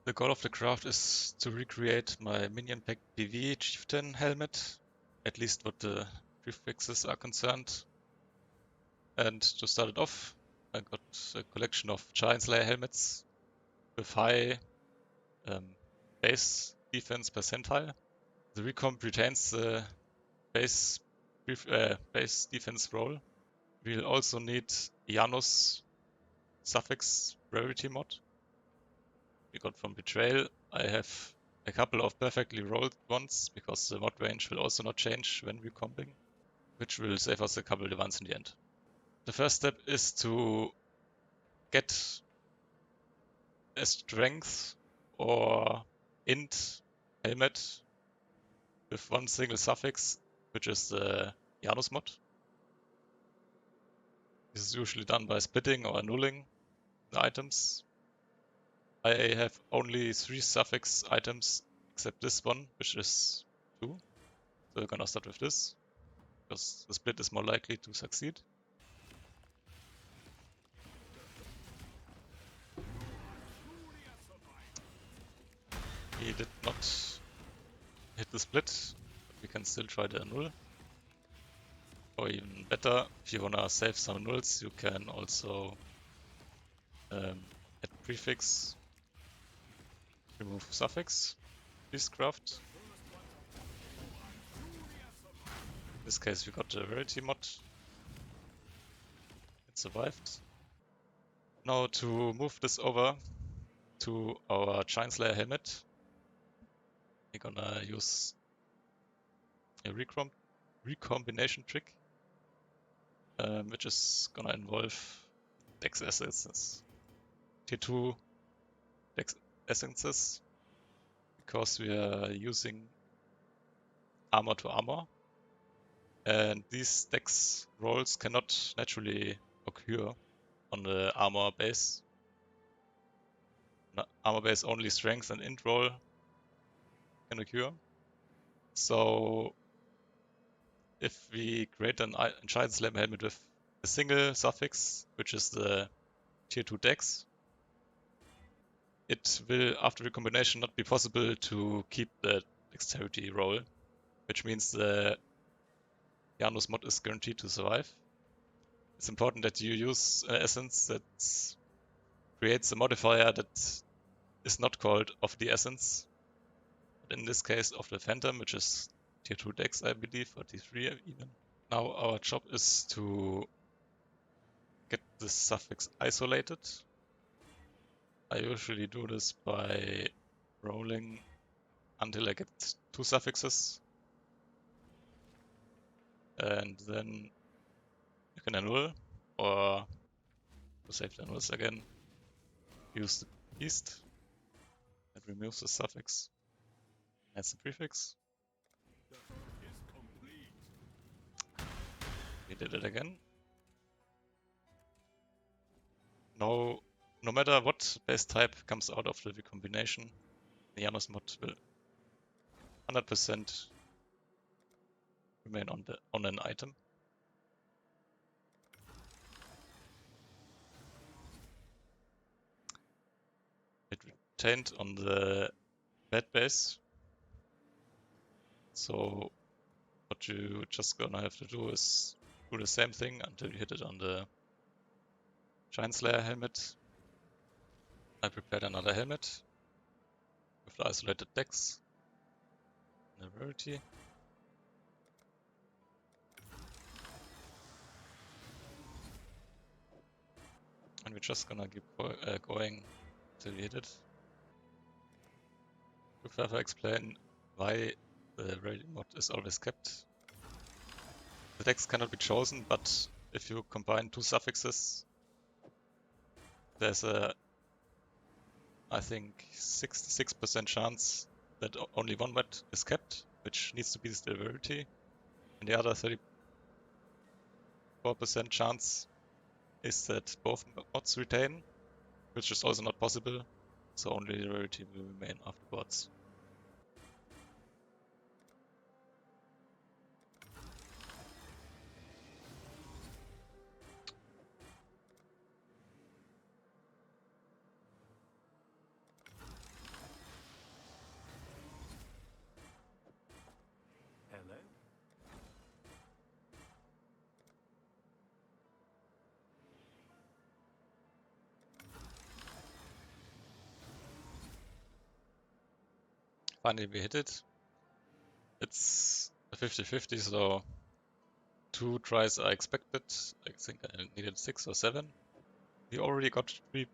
The goal of the craft is to recreate my Minion Pact BV Chieftain helmet, at least what the prefixes are concerned. And to start it off, I got a collection of Giant Slayer helmets with high base defense percentile. The recomb retains the base defense role. We'll also need Janus Suffix rarity mod. We got from Betrayal. I have a couple of perfectly rolled ones, because the mod range will also not change when recombing, which will save us a couple of ones in the end. The first step is to get a strength or int helmet with one single suffix, which is the Janus mod. This is usually done by splitting or annulling the items. I have only 3 suffix items except this one, which is 2. So we're gonna start with this, because the split is more likely to succeed. He did not hit the split, but we can still try the annul. Or even better, if you wanna save some nulls, you can also add prefix, remove suffix, beastcraft. In this case we got the rarity mod. It survived. Now to move this over to our Giant Slayer helmet, we're gonna use a recombination trick, which is gonna involve Dex essences. Tier 2 Dex essences, because we are using armor to armor, and these Dex rolls cannot naturally occur on the armor base. Armor base only strength and int roll can occur. So if we create a Giant Slayer helmet with a single suffix, which is the tier 2 Dex, it will, after recombination, not be possible to keep the dexterity roll, which means the Janus mod is guaranteed to survive. It's important that you use an essence that creates a modifier that is not called of the essence, but in this case of the Phantom, which is tier 2 Dex, I believe, or tier 3 even. Now our job is to get this suffix isolated. I usually do this by rolling until I get 2 suffixes, and then you can annul, or to save the annuls again, use the beast that removes the suffix, adds the prefix. We did it again. No matter what base type comes out of the recombination, the Janus mod will 100% remain on an item. It retained on the bad base. So what you just gonna have to do is do the same thing until you hit it on the Giant Slayer helmet. I prepared another helmet with the isolated Dex and a rarity. And we're just gonna keep going till we hit it. To further explain why the rarity mod is always kept. The Dex cannot be chosen, but if you combine 2 suffixes, there's a, I think, 66% chance that only one mod is kept, which needs to be the rarity, and the other 34% chance is that both mods retain, which is also not possible, so only the rarity will remain afterwards. Finally we hit it. It's a 50-50, so 2 tries are expected. I think I needed 6 or 7. We already got 3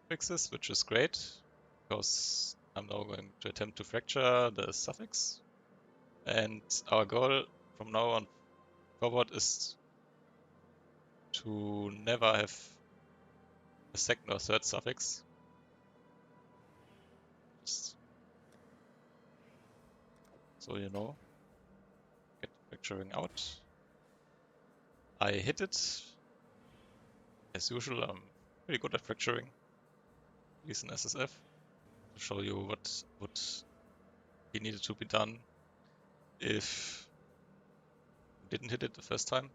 prefixes, which is great, because I'm now going to attempt to fracture the suffix. And our goal from now on forward is to never have a second or third suffix. Just so you know. Get fracturing out. I hit it. As usual, I'm pretty good at fracturing. At least in SSF. To show you what would be needed to be done if you didn't hit it the first time.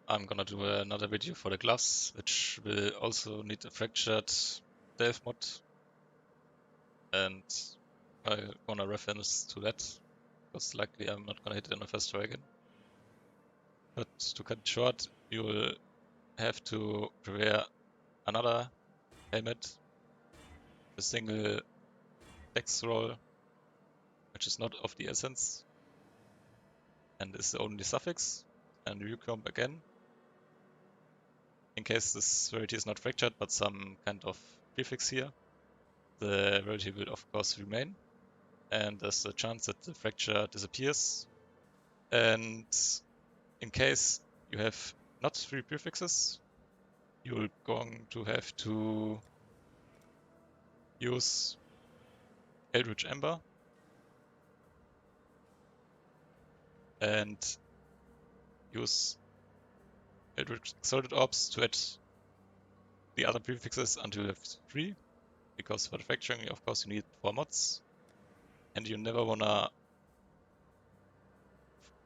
I'm gonna do another video for the gloves, which will also need a fractured delve mod. And I'm gonna reference to that, because likely I'm not gonna hit it on the first try again. But to cut it short, you will have to prepare another helmet, a single dex roll, which is not of the essence, and is the only suffix, and recomb again. In case this rarity is not fractured, but some kind of prefix here, the rarity will of course remain, and there's a chance that the fracture disappears. And in case you have not 3 prefixes, you're going to have to use Eldritch Ember and use Eldritch Exalted Orbs to add the other prefixes until you have 3, because for the fracturing, of course, you need 4 mods, and you never wanna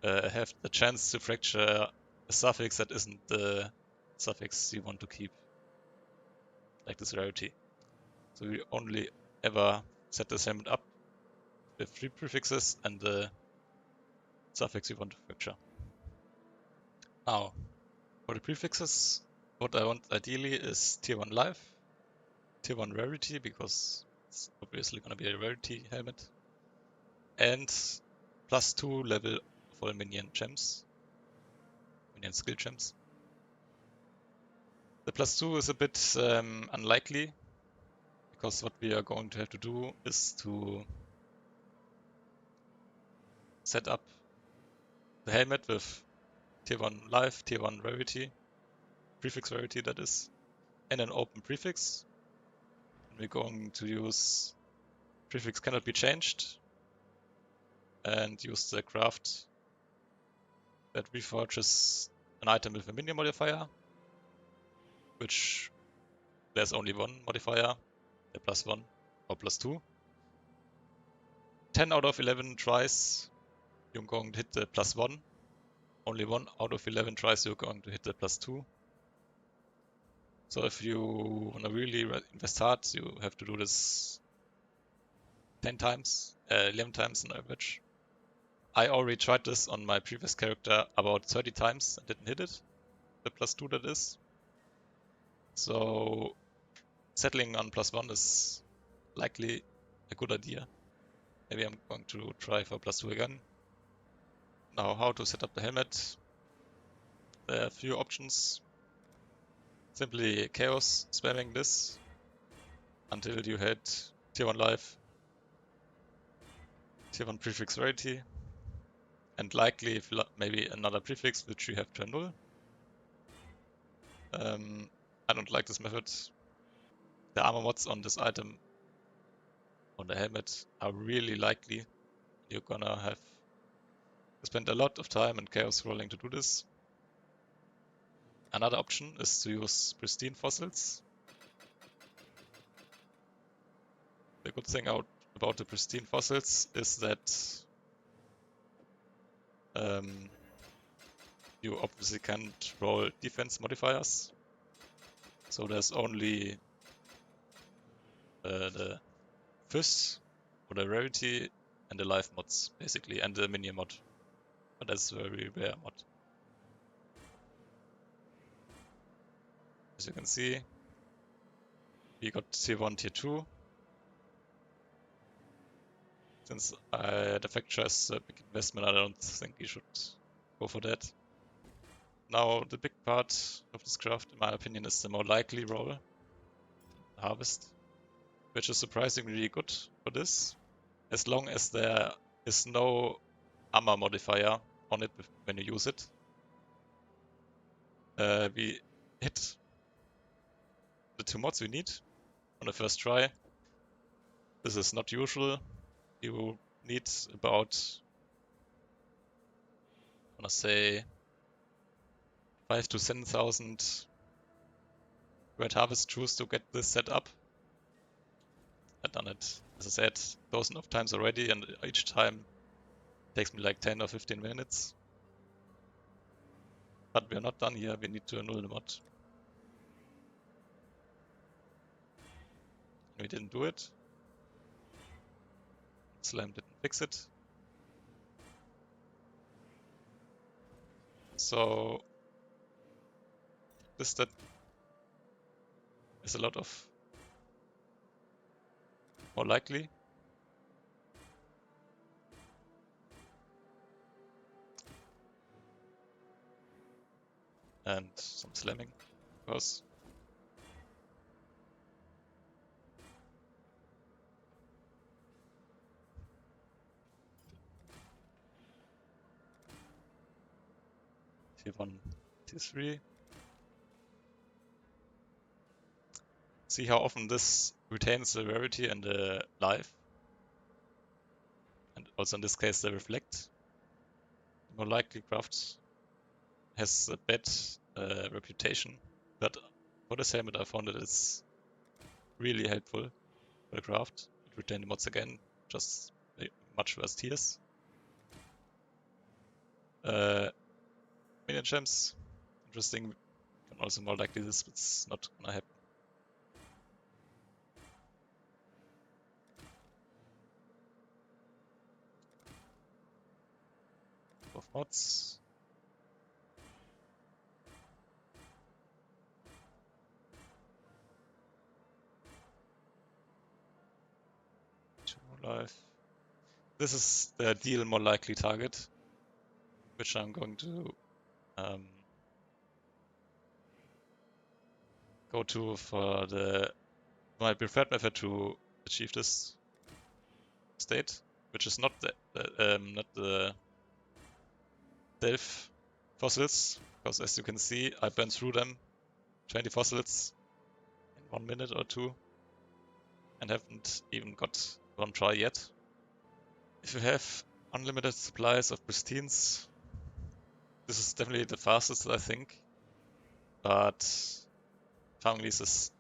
have the chance to fracture a suffix that isn't the suffix you want to keep, like this rarity. So you only ever set the assignment up with 3 prefixes and the suffix you want to fracture. Now, for the prefixes, what I want ideally is tier 1 life, tier 1 rarity, because it's obviously going to be a rarity helmet, and +2 level of all minion gems, minion skill gems. The +2 is a bit unlikely, because what we are going to have to do is to set up the helmet with tier 1 life, tier 1 rarity, prefix rarity that is, and an open prefix. And we're going to use prefix cannot be changed and use the craft that reforges an item with a minion modifier, which there's only one modifier, the +1 or +2. 10 out of 11 tries you're going to hit the +1. Only 1 out of 11 tries you're going to hit the +2. So if you want to really invest hard, you have to do this 10 times, 11 times on average. I already tried this on my previous character about 30 times and didn't hit it, the +2 that is. So settling on +1 is likely a good idea. Maybe I'm going to try for +2 again. Now, how to set up the helmet? There are a few options. Simply chaos spamming this until you hit tier 1 life, tier 1 prefix rarity, and likely maybe another prefix which you have to annul. I don't like this method. The armor mods on this item, on the helmet, are really likely. You're gonna have to spend a lot of time and chaos rolling to do this. Another option is to use pristine fossils. The good thing about the pristine fossils is that you obviously can't roll defense modifiers. So there's only the fizz or the rarity and the life mods, basically, and the minion mod. But that's a very rare mod. As you can see, we got tier 1, tier 2. Since the factory is a big investment, I don't think you should go for that. Now, the big part of this craft, in my opinion, is the more likely role, harvest, which is surprisingly good for this, as long as there is no armor modifier on it when you use it. We hit the 2 mods we need on the first try. This is not usual. You need about, I wanna say, 5 to 7,000 red harvest juice to get this set up. I've done it, as I said, thousands of times already, and each time takes me like 10 or 15 minutes. But we are not done here, we need to annul the mod. We didn't do it. Slam didn't fix it. So this step is a lot of more likely. And some slamming, of course. Tier 1, Tier 3. See how often this retains the rarity and the life. And also in this case the reflect. The more likely craft has a bad reputation, but for this helmet I found it is really helpful for the craft. It retained the mods again, just much worse tiers. Minion gems, interesting. Can also more likely this, but it's not gonna happen. Both mods. Two more life. This is the ideal more likely target, which I'm going to go to for my preferred method to achieve this state, which is not the delve fossils, because as you can see, I burned through them 20 fossils in 1 minute or 2 and haven't even got one try yet. If you have unlimited supplies of pristines, this is definitely the fastest, I think, but farming lease is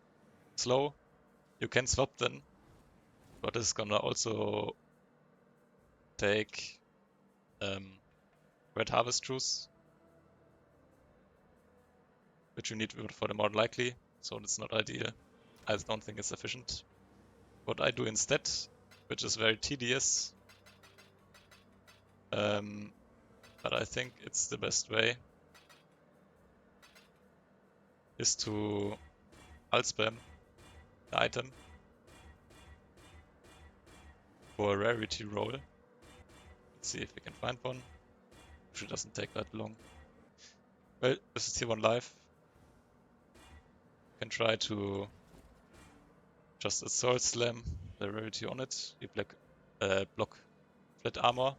slow. You can swap them, but it's gonna also take red harvest juice, which you need for the more likely, so it's not ideal. I don't think it's efficient. What I do instead, which is very tedious, but I think it's the best way, is to alt spam the item for a rarity roll. Let's see if we can find one. Usually doesn't take that long. Well, this is tier 1 life. You can try to just assault slam the rarity on it. You block flat armor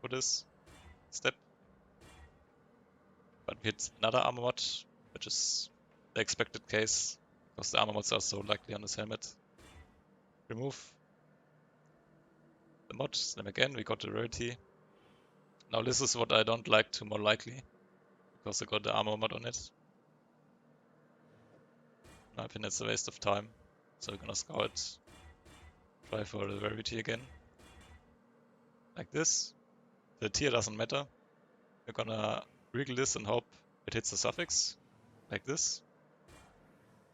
for this step. But we hit another armor mod, which is the expected case, because the armor mods are so likely on this helmet. Remove the mod, slam again, we got the rarity. Now this is what I don't like too more likely, because I got the armor mod on it. In my opinion, it's a waste of time, so we're gonna scout, try for the rarity again. Like this. The tier doesn't matter. We're gonna wriggle this and hope it hits the suffix, like this.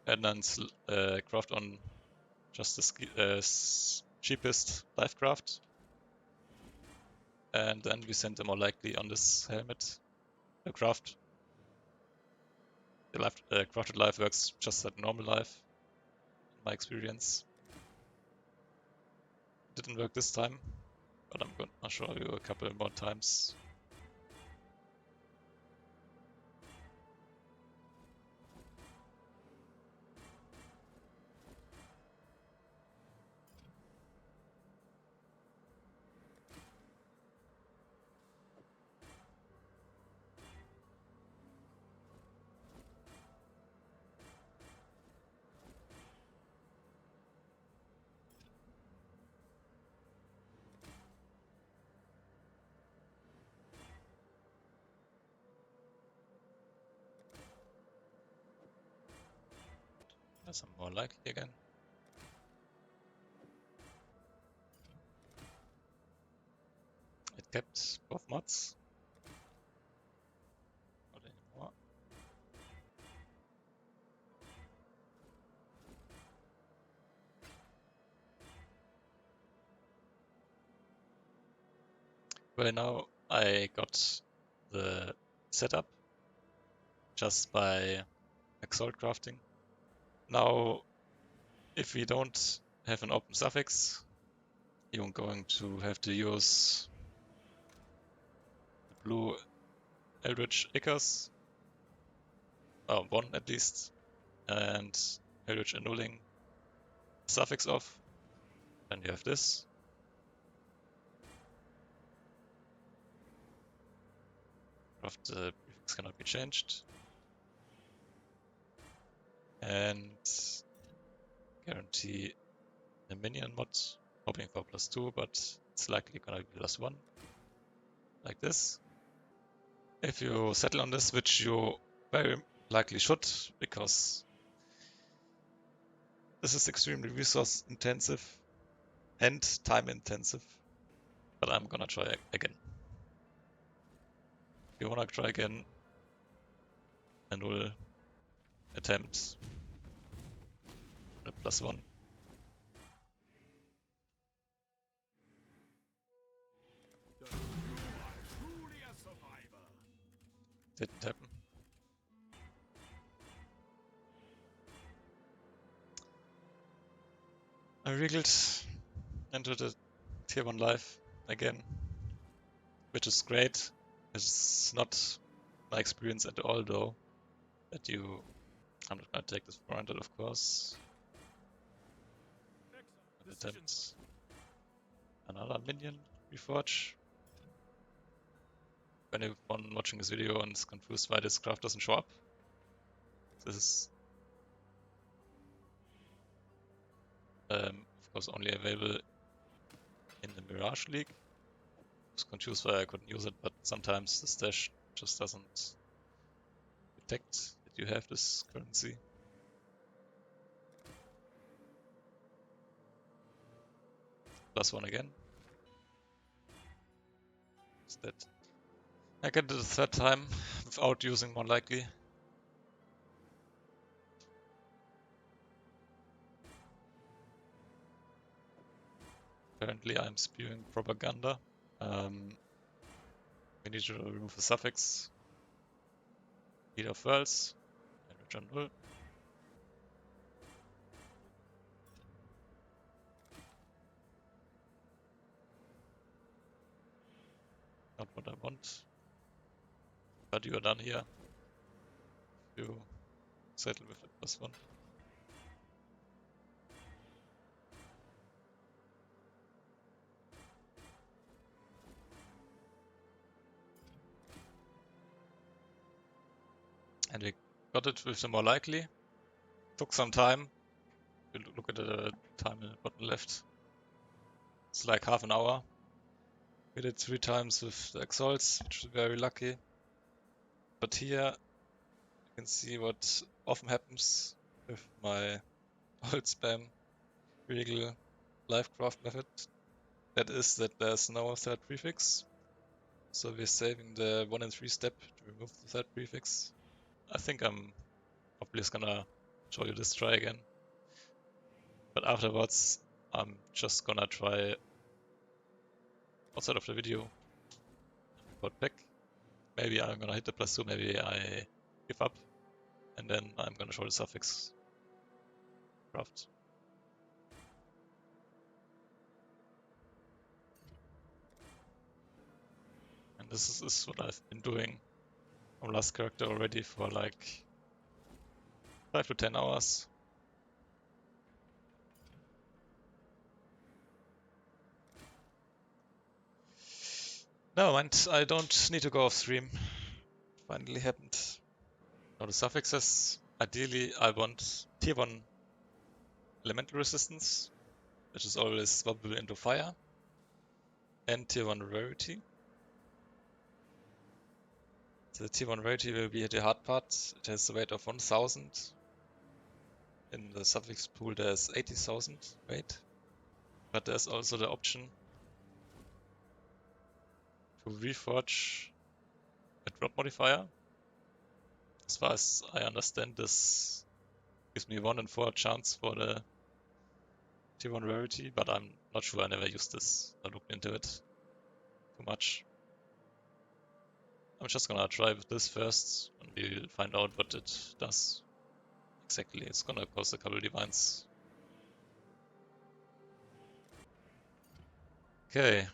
And then craft on just the cheapest life craft. And then we send them more likely on this helmet. The crafted life works just like normal life, in my experience. didn't work this time, but I'm gonna show you a couple more times. Some more likely again. It kept both mods. Not anymore. Well, now I got the setup just by Exalt crafting. Now, if we don't have an open suffix, you're going to have to use the blue Eldritch Ickers, one at least, and Eldritch annulling suffix off. Then you have this. Craft the prefix cannot be changed. And guarantee a minion mod, hoping for +2, but it's likely gonna be +1. Like this. If you settle on this, which you very likely should, because this is extremely resource intensive and time intensive, but I'm gonna try again. If you wanna try again, annul attempt +1. Didn't happen. I wriggled into the tier 1 life again, which is great. It's not my experience at all though, that you... I'm not gonna take this for granted, of course. Attempt another minion reforge. When anyone watching this video and is confused why this craft doesn't show up, this is of course only available in the Mirage League. I was confused why I couldn't use it, but sometimes the stash just doesn't detect that you have this currency. +1 again. Is that? I get it the third time without using more likely. Apparently I'm spewing propaganda. We need to remove the suffix. Lead of worlds and return null. Not what I want. But you are done here. You settle with it +1. And we got it with the more likely. Took some time. You look at the time in the bottom left. It's like half an hour. We did 3 times with the exalts, which is very lucky. But here you can see what often happens with my old spam regal livecraft method. That is that there's no third prefix. So we're saving the 1 in 3 step to remove the third prefix. I think I'm probably just gonna show you this try again. But afterwards, I'm just gonna try outside of the video, report back. Maybe I'm gonna hit the +2, maybe I give up, and then I'm gonna show the suffix craft. This is what I've been doing from last character already for like 5 to 10 hours. Never mind, I don't need to go off stream. Finally happened. Now the suffixes. Ideally, I want tier 1 elemental resistance, which is always swappable into fire, and tier 1 rarity. The tier 1 rarity will be the hard part. It has a weight of 1000. In the suffix pool there's 80,000 weight, but there's also the option to reforge a drop modifier. As far as I understand, this gives me 1 in 4 chance for the tier 1 rarity, but I'm not sure, I never used this. I looked into it too much. I'm just gonna try with this first, and we'll find out what it does exactly. It's gonna cost a couple divines. Okay.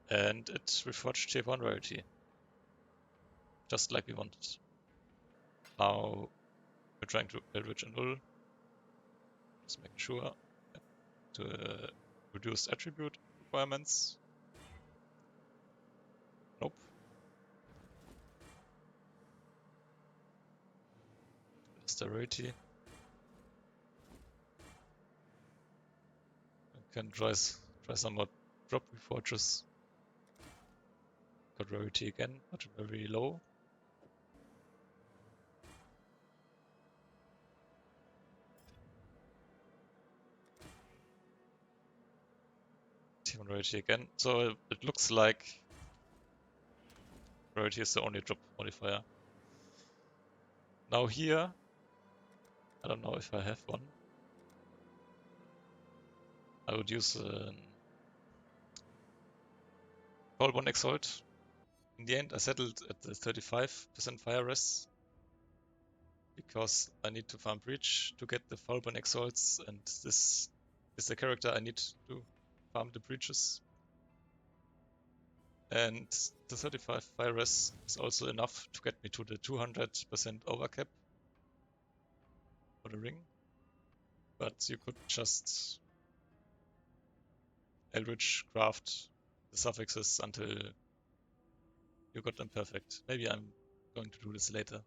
And it reforged tier 1 rarity. Just like we wanted. Now we're trying to Eldritch and Null. Just making sure to reduce attribute requirements. Nope. Just the rarity. I can try some more drop reforges. Got rarity again, but very low. Tier 1 rarity again. So it looks like rarity is the only drop modifier. Now here, I don't know if I have one. I would use Call 1 Exalt. In the end, I settled at the 35% fire res because I need to farm breach to get the Falbon Exalts, and this is the character I need to farm the breaches. And the 35 fire res is also enough to get me to the 200% overcap for the ring. But you could just Eldritch craft the suffixes until you got them perfect. Maybe I'm going to do this later.